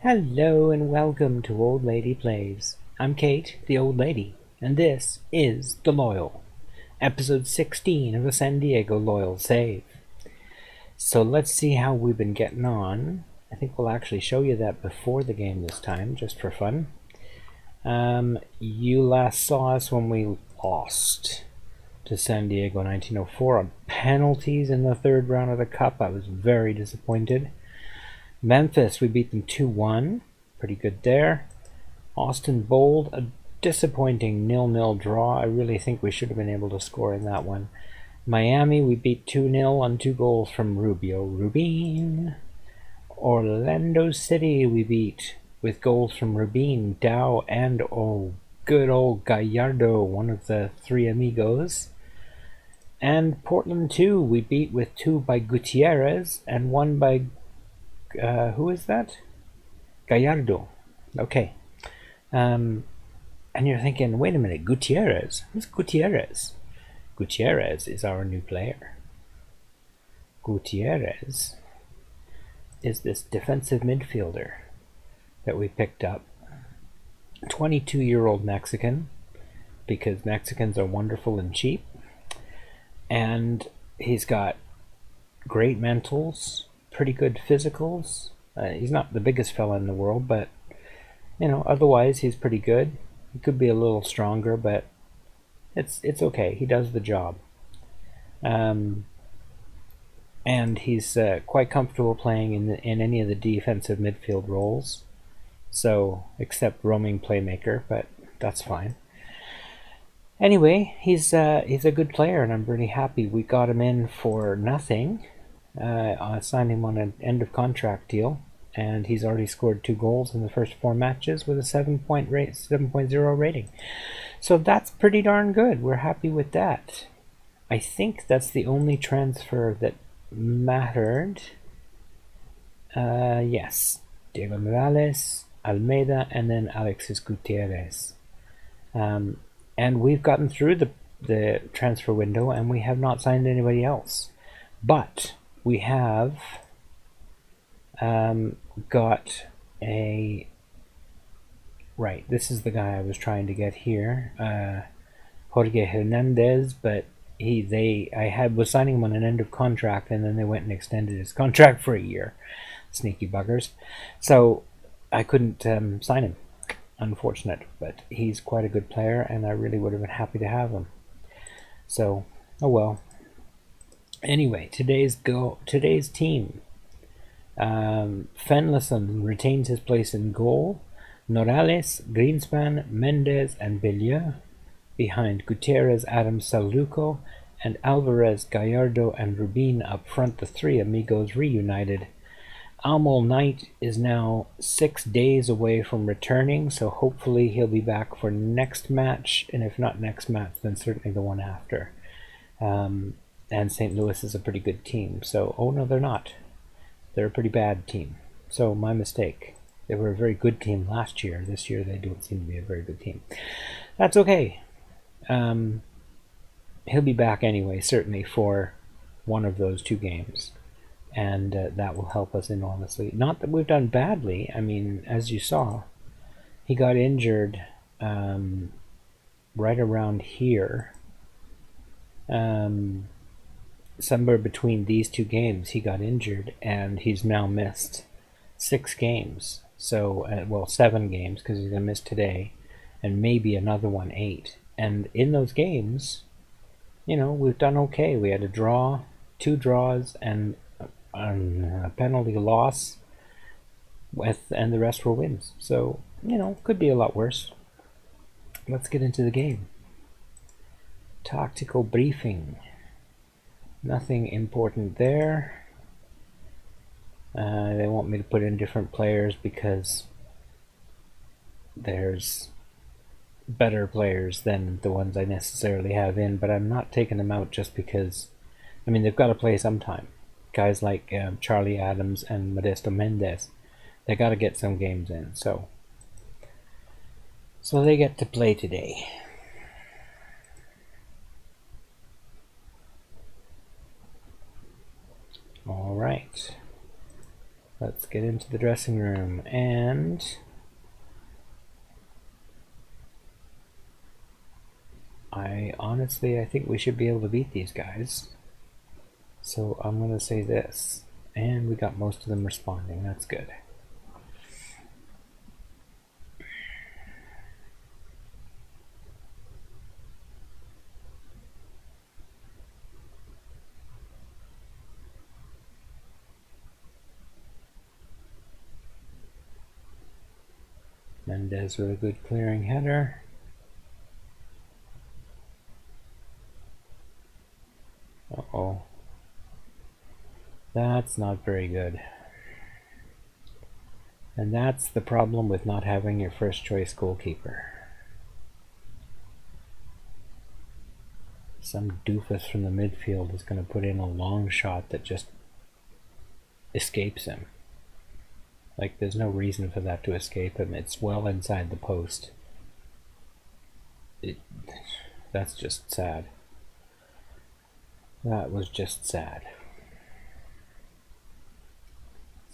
Hello and welcome to Old Lady Plays. I'm Kate, the old lady, and this is The Loyal, episode 16 of the San Diego Loyal Save. So let's see how we've been getting on. I think we'll actually show you that before the game this time, just for fun. You last saw us when we lost to San Diego 1904 on penalties in the third round of the Cup. I was very disappointed. Memphis, we beat them 2-1. Pretty good there. Austin Bold, a disappointing 0-0 draw. I really think we should have been able to score in that one. Miami, we beat 2-0 on 2 goals from Rubio Rubin. Orlando City, we beat with goals from Rubin, Dow, and good old Gallardo, one of the three amigos. And Portland 2, we beat with 2 by Gutierrez and 1 by who is that? Gallardo. Okay. And you're thinking, wait a minute, Gutierrez? Who's Gutierrez? Gutierrez is our new player. Gutierrez is this defensive midfielder that we picked up. 22-year-old Mexican, because Mexicans are wonderful and cheap. And he's got great mentals, pretty good physicals. He's not the biggest fella in the world, but otherwise he's pretty good. He could be a little stronger, but it's okay. He does the job. And he's quite comfortable playing in any of the defensive midfield roles. So, except roaming playmaker, but that's fine. Anyway, he's a good player, and I'm really happy we got him in for nothing. I signed him on an end-of-contract deal, and he's already scored 2 goals in the first 4 matches with a 7.0 rating. So that's pretty darn good. We're happy with that. I think that's the only transfer that mattered. Yes. Diego Morales, Almeida, and then Alexis Gutierrez. And we've gotten through the transfer window, and we have not signed anybody else. But we have got a... Right, this is the guy I was trying to get here. Jorge Hernandez, but I was signing him on an end of contract, and then they went and extended his contract for a year. Sneaky buggers. So I couldn't sign him. Unfortunate, but he's quite a good player, and I really would have been happy to have him. So, oh well. Anyway, today's team. Fenlison retains his place in goal. Norales, Greenspan, Mendez, and Bellieu behind Gutierrez, Adams, Salduco, and Alvarez, Gallardo, and Rubin up front, the 3 amigos reunited. Almol Knight is now 6 days away from returning, so hopefully he'll be back for next match, and if not next match, then certainly the one after. And St. Louis is a pretty good team, so, oh no, they're not. They're a pretty bad team, so my mistake. They were a very good team last year. This year they don't seem to be a very good team. That's okay. He'll be back anyway, certainly, for one of those 2 games. And that will help us enormously. Not that we've done badly. I mean, as you saw, he got injured right around here. Somewhere between these 2 games, he got injured, and he's now missed 6 games. So, 7 games, because he's going to miss today, and maybe another one, 8. And in those games, we've done okay. We had a draw, 2 draws, and a penalty loss, and the rest were wins. So, could be a lot worse. Let's get into the game. Tactical briefing. Nothing important there. They want me to put in different players because there's better players than the ones I necessarily have in, but I'm not taking them out just because, they've got to play sometime. Guys like Charlie Adams and Modesto Mendez, they got to get some games in, so they get to play today. All right. Let's get into the dressing room, and I think we should be able to beat these guys. So I'm going to say this, and we got most of them responding. That's good. Mendez with a good clearing header. Uh-oh. That's not very good. And that's the problem with not having your first choice goalkeeper. Some doofus from the midfield is going to put in a long shot that just escapes him. Like, there's no reason for that to escape him. It's well inside the post. That's just sad. That was just sad.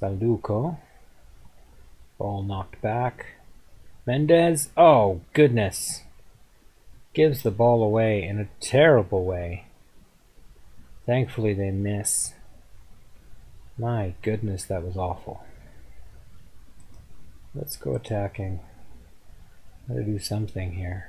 Salduco. Ball knocked back. Mendez. Oh, goodness. Gives the ball away in a terrible way. Thankfully they miss. My goodness, that was awful. Let's go attacking. Gotta do something here.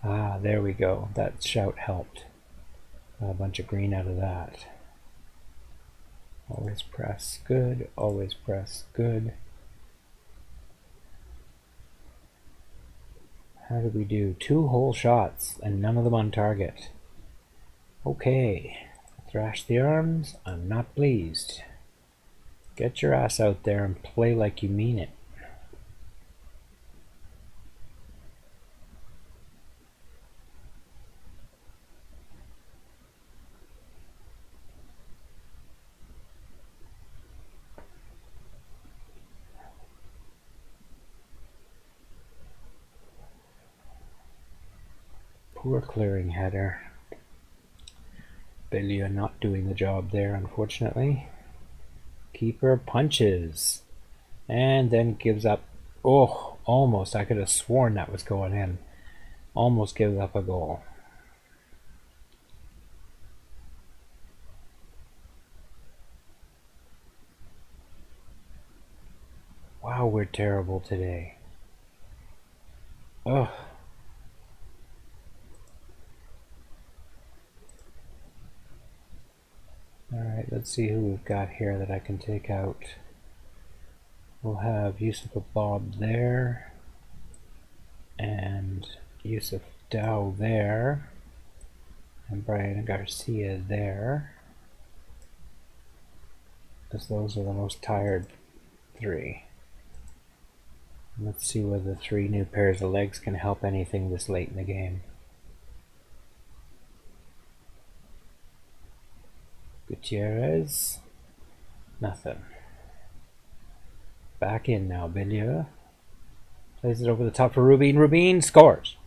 Ah, there we go. That shout helped. Got a bunch of green out of that. Always press, good. Always press, good. How did we do? 2 whole shots, and none of them on target. Okay. Thrash the arms. I'm not pleased. Get your ass out there and play like you mean it. Poor clearing header. Belia not doing the job there, unfortunately. Keeper punches. And then gives up. Oh, almost. I could have sworn that was going in. Almost gives up a goal. Wow, we're terrible today. Ugh. Alright, let's see who we've got here that I can take out. We'll have Yusuf Bob there, and Yusuf Dow there, and Brian Garcia there, because those are the most tired 3. Let's see whether 3 new pairs of legs can help anything this late in the game. Gutierrez, nothing. Back in now, Belia. Plays it over the top for Rubin. Rubin scores.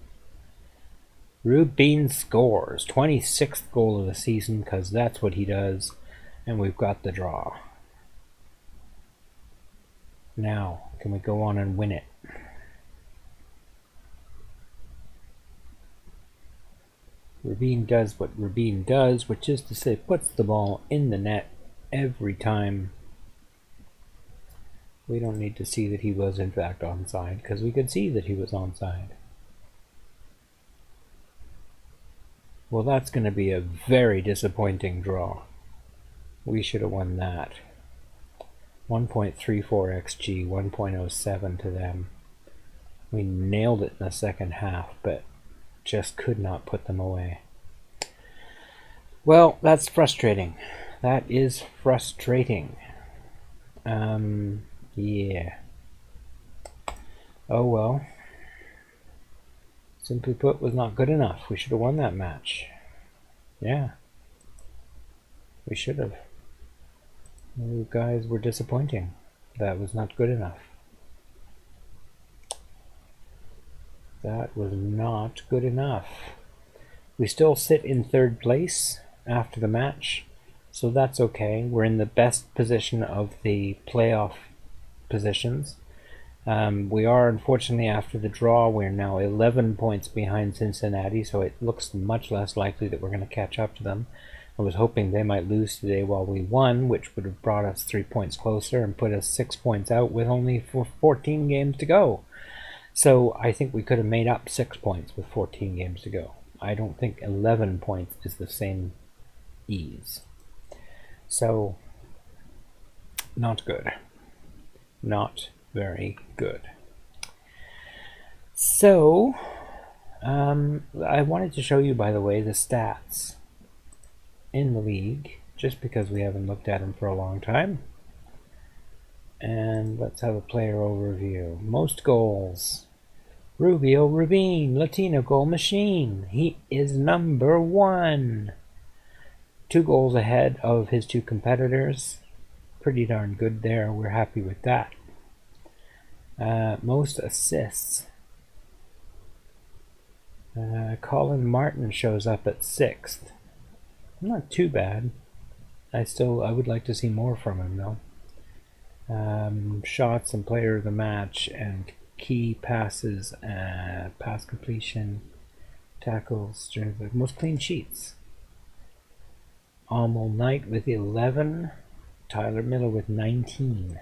Rubin scores. 26th goal of the season, because that's what he does. And we've got the draw. Now, can we go on and win it? Rubin does what Rubin does, which is to say puts the ball in the net every time. We don't need to see that he was in fact onside, because we could see that he was onside. Well, that's going to be a very disappointing draw. We should have won that. 1.34 xg, 1.07 to them. We nailed it in the second half, but just could not put them away. Well, that's frustrating. That is frustrating. Yeah. Oh well. Simply put, was not good enough. We should have won that match. Yeah, we should have. You guys were disappointing. That was not good enough. That was not good enough. We still sit in third place after the match, so that's okay. We're in the best position of the playoff positions. We are, unfortunately, after the draw, we're now 11 points behind Cincinnati, so it looks much less likely that we're going to catch up to them. I was hoping they might lose today while we won, which would have brought us 3 points closer and put us 6 points out with only 14 games to go. So I think we could have made up 6 points with 14 games to go. I don't think 11 points is the same ease. So, not good. Not very good. So, I wanted to show you, by the way, the stats in the league, just because we haven't looked at them for a long time. And let's have a player overview. Most goals. Rubio Rubin, Latino goal machine. He is number 1. 2 goals ahead of his 2 competitors. Pretty darn good there. We're happy with that. Most assists. Colin Martin shows up at 6th. Not too bad. I would like to see more from him though. Shots and player of the match and key passes, pass completion, tackles, most clean sheets. Amel Knight with 11, Tyler Miller with 19.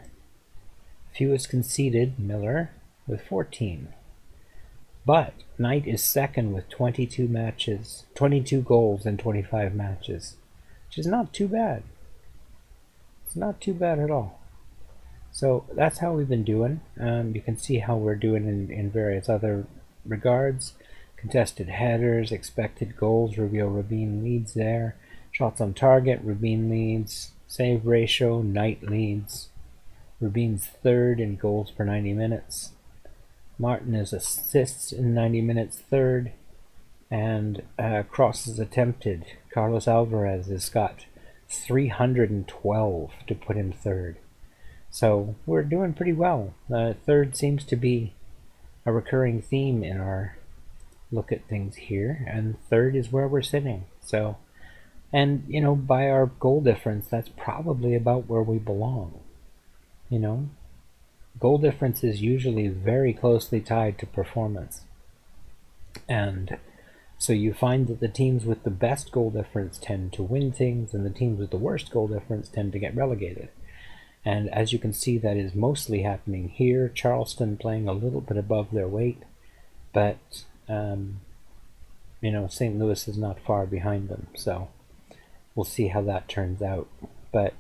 Fewest conceded, Miller with 14. But Knight is second with 22 goals in 25 matches, which is not too bad. It's not too bad at all. So that's how we've been doing. You can see how we're doing in various other regards. Contested headers, expected goals, Rubio Rubin leads there. Shots on target, Rubin leads. Save ratio, Knight leads. Rubin's third in goals per 90 minutes. Martin is assists in 90 minutes, third. And crosses attempted. Carlos Alvarez has got 312 to put him third. So we're doing pretty well. Third seems to be a recurring theme in our look at things here, and third is where we're sitting. So, and you know, by our goal difference, that's probably about where we belong. You know, goal difference is usually very closely tied to performance, and so you find that the teams with the best goal difference tend to win things, and the teams with the worst goal difference tend to get relegated. And as you can see, that is mostly happening here. Charleston playing a little bit above their weight, but you know, St. Louis is not far behind them, so we'll see how that turns out. But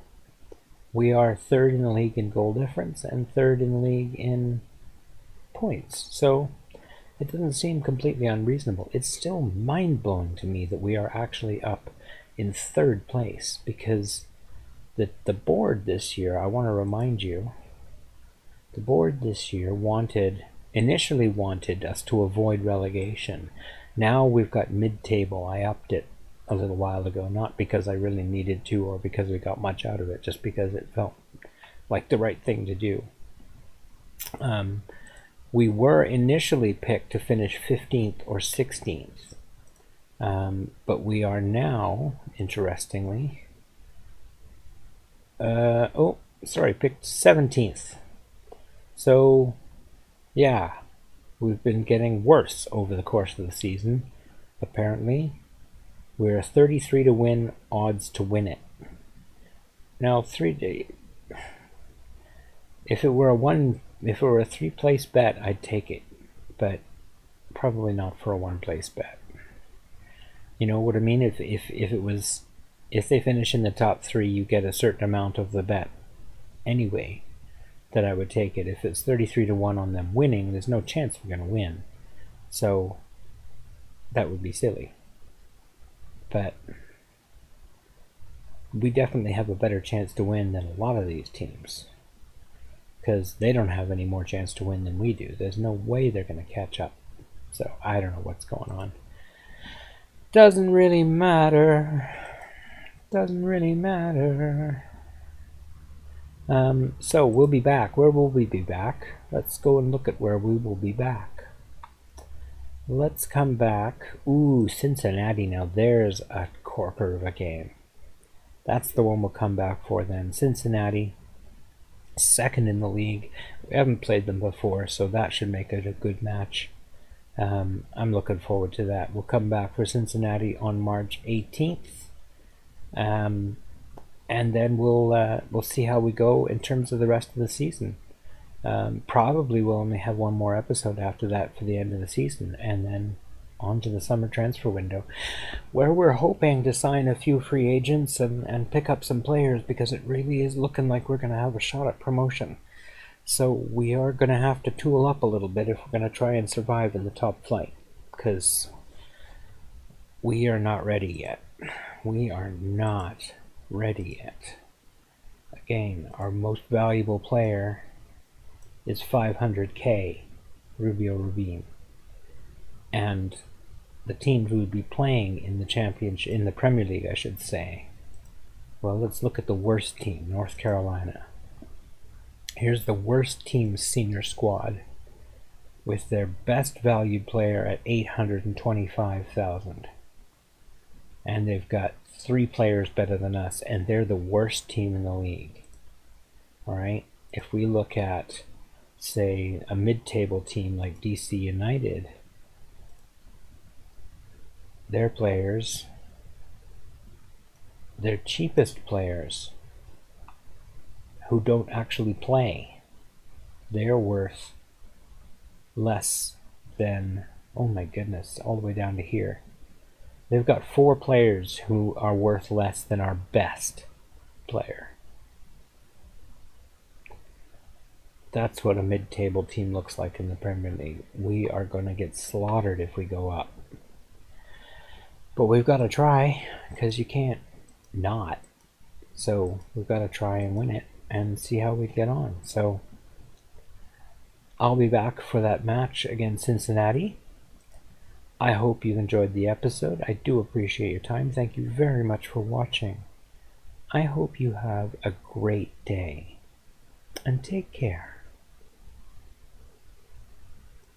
we are third in the league in goal difference and third in the league in points. So it doesn't seem completely unreasonable. It's still mind-blowing to me that we are actually up in third place, because the board this year, I want to remind you, the board this year initially wanted us to avoid relegation. Now we've got mid-table. I upped it a little while ago, not because I really needed to or because we got much out of it, just because it felt like the right thing to do. We were initially picked to finish 15th or 16th, but we are now, interestingly, picked 17th. So, yeah, we've been getting worse over the course of the season, apparently. We're 33 to win odds to win it. Now, if it were a 3-place bet, I'd take it, but probably not for a 1-place bet. You know what I mean? If they finish in the top 3, you get a certain amount of the bet anyway, that I would take it. If it's 33 to 1 on them winning, there's no chance we're going to win. So that would be silly. But we definitely have a better chance to win than a lot of these teams, because they don't have any more chance to win than we do. There's no way they're going to catch up. So I don't know what's going on. Doesn't really matter. Doesn't really matter. So we'll be back. Where will we be back? Let's go and look at where we will be back. Let's come back. Ooh, Cincinnati. Now there's a corker of a game. That's the one we'll come back for then. Cincinnati, second in the league. We haven't played them before, so that should make it a good match. I'm looking forward to that. We'll come back for Cincinnati on March 18th. And then we'll see how we go in terms of the rest of the season. Probably we'll only have one more episode after that for the end of the season, and then on to the summer transfer window, where we're hoping to sign a few free agents and pick up some players, because it really is looking like we're going to have a shot at promotion. So we are going to have to tool up a little bit if we're going to try and survive in the top flight, because we are not ready yet. We are not ready yet. Again, our most valuable player is 500k, Rubio Rubin. And the teams we would be playing in the championship, in the Premier League, I should say. Well, let's look at the worst team, North Carolina. Here's the worst team's senior squad, with their best valued player at 825,000. And they've got 3 players better than us, and they're the worst team in the league. Alright? If we look at, say, a mid-table team like DC United, their players, their cheapest players, who don't actually play, they're worth less than, oh my goodness, all the way down to here. They've got 4 players who are worth less than our best player. That's what a mid-table team looks like in the Premier League. We are going to get slaughtered if we go up. But we've got to try, because you can't not. So we've got to try and win it and see how we get on. So I'll be back for that match against Cincinnati. I hope you enjoyed the episode. I do appreciate your time. Thank you very much for watching. I hope you have a great day, and take care.